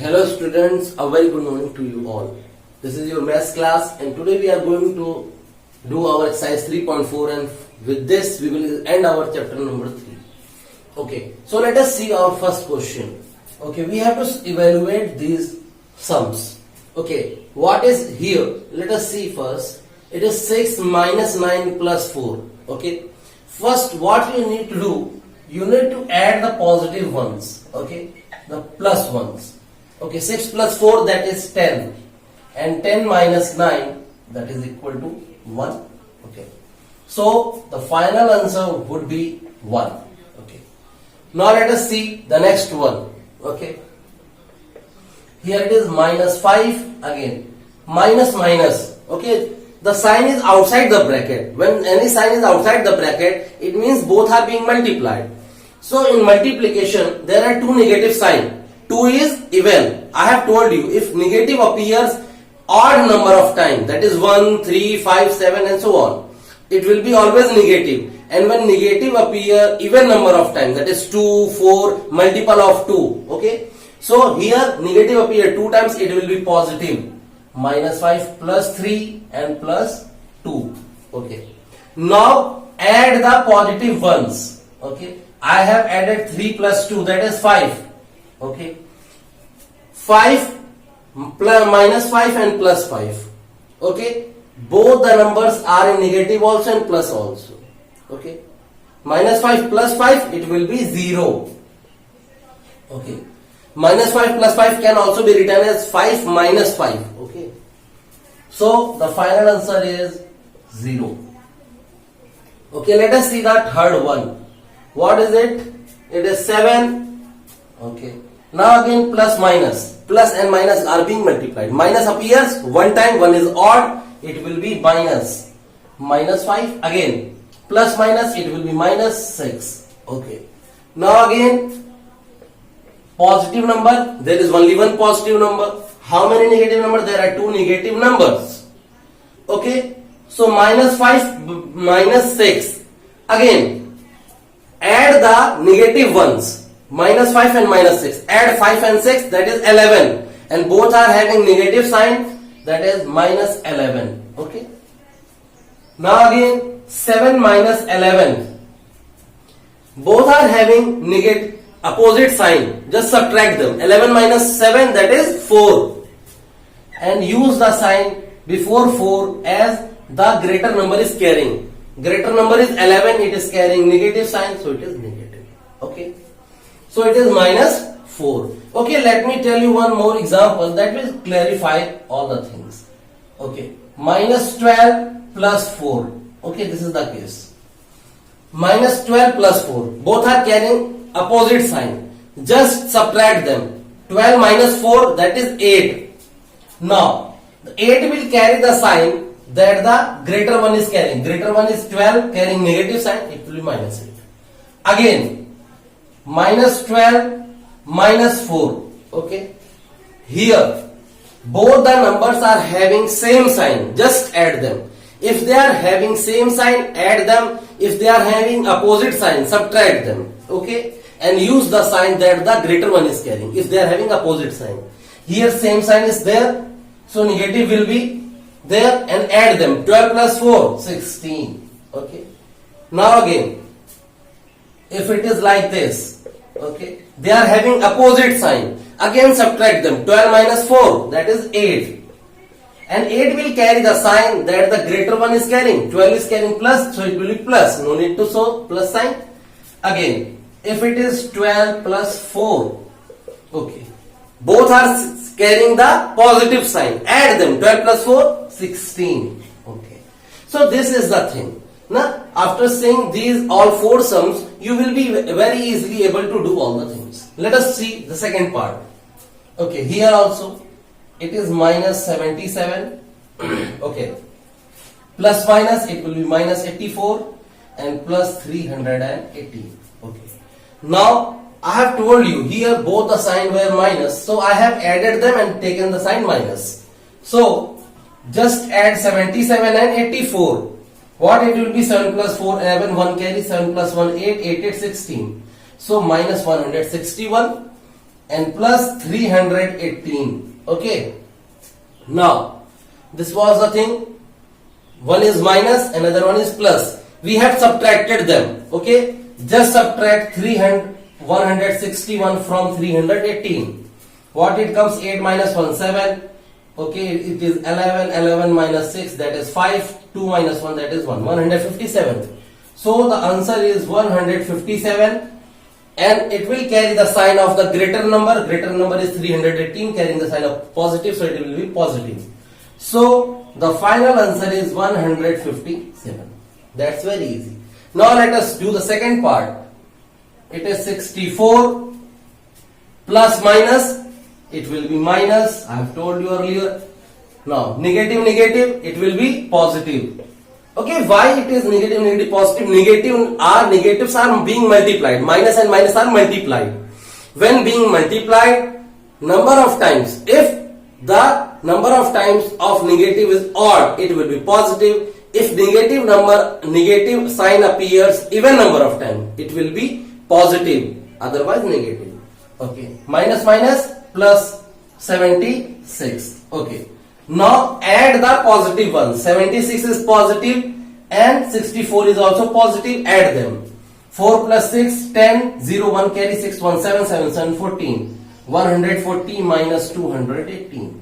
Hello students, a very good morning to you all. This is your maths class and today we are going to do our exercise 3.4 and with this we will end our chapter number 3. Okay, so let us see our first question. Okay, we have to evaluate these sums. Okay, what is here? Let us see first. It is 6 minus 9 plus 4. Okay, first what you need to do, you need to add the positive ones. Okay, the plus ones. Okay, 6 plus 4 that is 10 and 10 minus 9 that is equal to 1. Okay, so the final answer would be 1. Okay, now let us see the next one. Okay, here it is minus 5 again, minus minus. Okay, the sign is outside the bracket. When any sign is outside the bracket, it means both are being multiplied. So in multiplication there are two negative signs. 2 is even. I have told you, if negative appears odd number of times, that is 1, 3, 5, 7 and so on, it will be always negative. And when negative appear even number of times, that is 2, 4, multiple of 2. Okay, so here negative appear 2 times, it will be positive. Minus 5 plus 3 and plus 2. Okay, now add the positive ones. Okay, I have added 3 plus 2, that is 5. Okay, 5 plus minus 5 and plus 5. Okay, both the numbers are in negative also and plus also. Okay, minus 5 plus 5, it will be 0. Okay, minus 5 plus 5 can also be written as 5 minus 5. Okay, so the final answer is 0. Okay, let us see the third one. What is it? It is 7. Okay, now again plus minus. Plus and minus are being multiplied. Minus appears one time, one is odd, it will be minus. Minus 5 again. Plus minus, it will be minus 6. Okay, now again positive number, there is only one positive number. How many negative numbers? There are two negative numbers. Okay, so minus 5 minus 6. Again add the negative ones. Minus 5 and minus 6. Add 5 and 6, that is 11. And both are having negative sign, that is minus 11. Okay, now again 7 minus 11. Both are having negative opposite sign. Just subtract them. 11 minus 7, that is 4. And use the sign before 4 as the greater number is carrying. Greater number is 11, it is carrying negative sign, so it is negative. Okay, so it is minus 4. Okay, let me tell you one more example that will clarify all the things. Okay, minus 12 plus 4. Okay, this is the case. Minus 12 plus 4. Both are carrying opposite sign. Just subtract them. 12 minus 4, that is 8. Now, the 8 will carry the sign that the greater one is carrying. Greater one is 12 carrying negative sign, it will be minus 8. Again, minus 12 minus 4. Okay, here both the numbers are having same sign, just add them. If they are having same sign, add them. If they are having opposite sign, subtract them. Okay, and use the sign that the greater one is carrying. If they are having opposite sign, here same sign is there, so negative will be there, and add them. 12 plus 4, 16. Okay, now again, if it is like this, okay, they are having opposite sign, again subtract them. 12 minus 4, that is 8. And 8 will carry the sign that the greater one is carrying. 12 is carrying plus, so it will be plus. No need to show plus sign. Again, if it is 12 plus 4, okay, both are carrying the positive sign. Add them. 12 plus 4, 16. Okay, so this is the thing. Now, after saying these all four sums, you will be very easily able to do all the things. Let us see the second part. Okay, here also it is minus 77. Okay, plus minus, it will be minus 84 and plus 380. Okay, now I have told you here both the sign were minus, so I have added them and taken the sign minus. So just add 77 and 84. What it will be? 7 plus 4, 11, 1 carry, 7 plus 1, 8, 8, 8, 16. So minus 161 and plus 318. Okay. Now, this was the thing. One is minus, another one is plus. We have subtracted them. Okay. Just subtract 161 from 318. What it comes? 8 minus 1, 7. Okay, it is 11. 11 minus 6, that is 5. 2 minus 1, that is 1. 157. So the answer is 157. And it will carry the sign of the greater number. Greater number is 318, carrying the sign of positive, so it will be positive. So the final answer is 157. That's very easy. Now let us do the second part. It is 64 plus minus. It will be minus. I have told you earlier. Now negative, negative, it will be positive. Okay, why it is negative, negative, positive? Negatives are being multiplied. Minus and minus are multiplied. When being multiplied, number of times, if the number of times of negative is odd, it will be positive. If negative sign appears even number of times, it will be positive, otherwise negative. Okay, minus minus plus 76. Okay, now add the positive ones. 76 is positive and 64 is also positive. Add them. 4 plus 6, 10, 0, 1 carry 6, 1, 7, 7, 7, 14. 140 minus 218.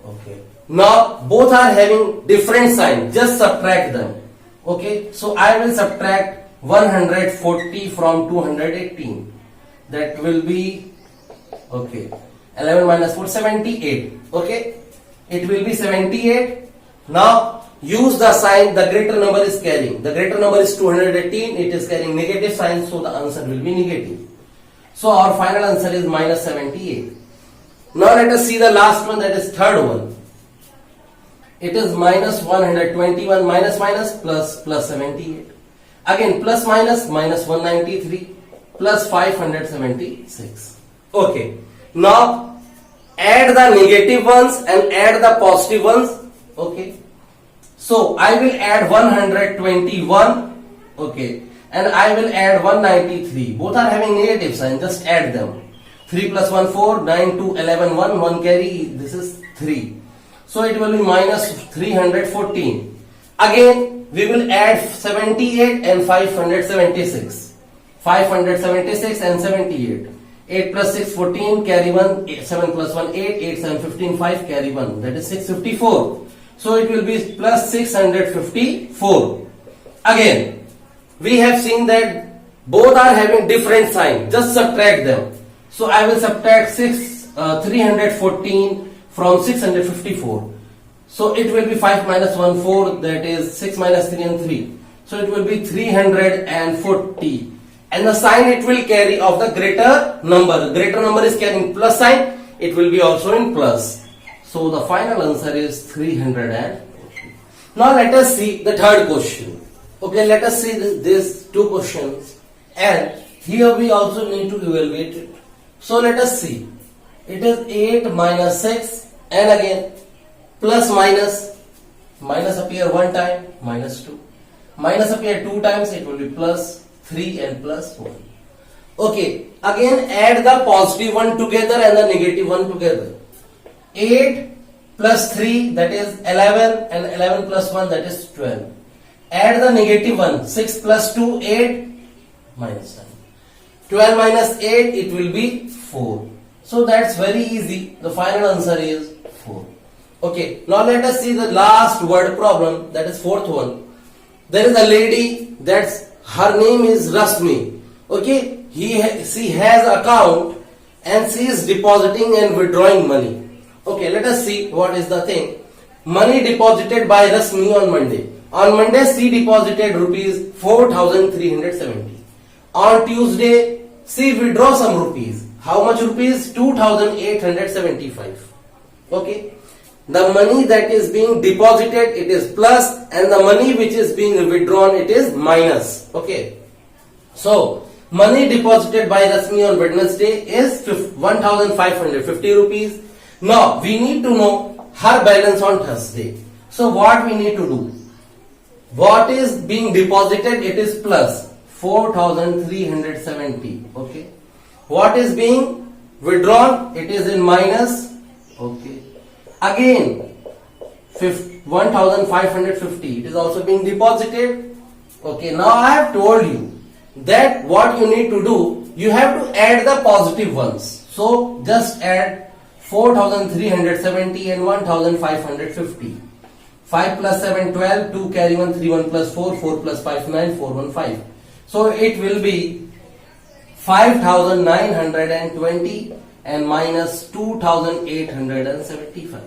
Okay. Now both are having different sign. Just subtract them. Okay. So I will subtract 140 from 218. That will be, okay, 11 minus 4, 78. Okay. It will be 78. Now use the sign the greater number is carrying. The greater number is 218. It is carrying negative sign, so the answer will be negative. So our final answer is minus 78. Now let us see the last one, that is third one. It is minus 121 minus minus plus 78. Again plus minus 193 plus 576. Okay. Now add the negative ones and add the positive ones. Okay. So I will add 121. Okay. And I will add 193. Both are having negative sign. Just add them. 3 plus 1, 4. 9, 2, 11, 1. 1 carry. This is 3. So it will be minus 314. Again, we will add 78 and 576. 576 and 78. 8 plus 6, 14. Carry 1. 7 plus 1, 8. 8, 7, 15. 5 carry 1. That is 654. So it will be plus 654. Again, we have seen that both are having different sign. Just subtract them. So I will subtract 314 from 654. So it will be 5 minus 1, 4. That is 6 minus 3 and 3. So it will be 340. And the sign it will carry of the greater number. Greater number is carrying plus sign. It will be also in plus. So the final answer is 340. Now let us see the third question. Okay, let us see these two questions, and here we also need to evaluate it. So let us see. It is 8 minus 6, and again plus minus. Minus appear one time, minus 2. Minus appear two times, it will be plus 3 and plus 1. Okay, again add the positive one together and the negative one together. 8 plus 3, that is 11, and 11 plus 1, that is 12. Add the negative one. 6 plus 2, 8 minus 9. 12 minus 8, it will be 4. So that's very easy. The final answer is 4. Okay, now let us see the last word problem, that is fourth one. There is a lady, her name is Rasmi. Okay, she has account and she is depositing and withdrawing money. Okay, let us see what is the thing. Money deposited by Rasmi on Monday. On Monday, she deposited rupees 4,370. On Tuesday, she withdraw some rupees. How much rupees? 2,875. Okay. The money that is being deposited, it is plus, and the money which is being withdrawn, it is minus. Okay. So, money deposited by Rasmi on Wednesday is 1,550 rupees. Now, we need to know her balance on Thursday. So, what we need to do? What is being deposited? It is plus 4,370. Okay. What is being withdrawn, it is in minus. Okay. Again, 1550, it is also being deposited. Okay. Now I have told you that what you need to do, you have to add the positive ones. So just add 4370 and 1550. 5 plus 7, 12, 2 carry 1, 3, 1 plus 4, 4 plus 5, 9, 4, 1, 5. So it will be 5920 and minus 2875.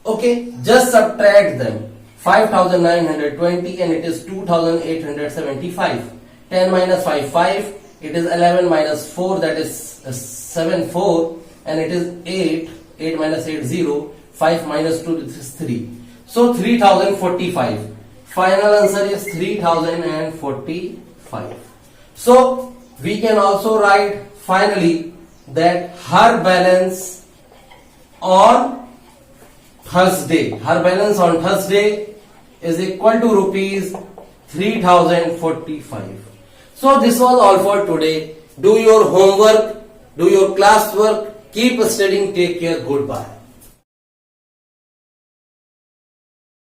Okay, just subtract them. 5920 and it is 2875. 10 minus 5, 5. It is 11 minus 4, that is 7, 4. And it is 8. 8 minus 8, 0. 5 minus 2, this is 3. So 3045. Final answer is 3045. So we can also write finally that her balance on Thursday is equal to rupees 3045. So this was all for today. Do your homework, do your classwork, keep studying, take care, goodbye.